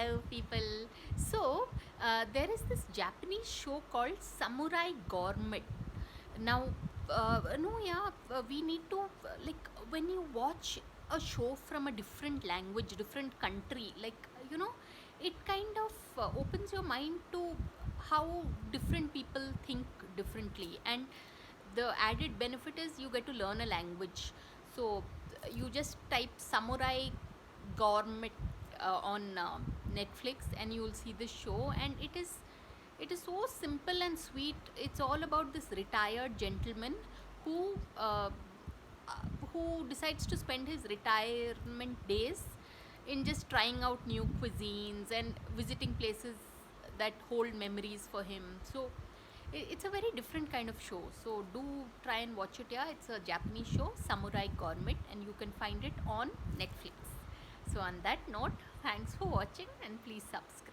Hello, people. So, there is this Japanese show called Samurai Gourmet. Now, no, yeah, we need to, like, when you watch a show from a different language, different country, it kind of opens your mind to how different people think differently. And the added benefit is you get to learn a language. So, you just type Samurai Gourmet on Netflix, and you will see the show, and it is so simple and sweet. It's all about this retired gentleman who uh, uh, who decides to spend his retirement days in just trying out new cuisines and visiting places that hold memories for him. So it's a very different kind of show. So do try and watch it. Yeah, it's a Japanese show, Samurai Gourmet, and you can find it on Netflix. So on that note, thanks for watching and please subscribe.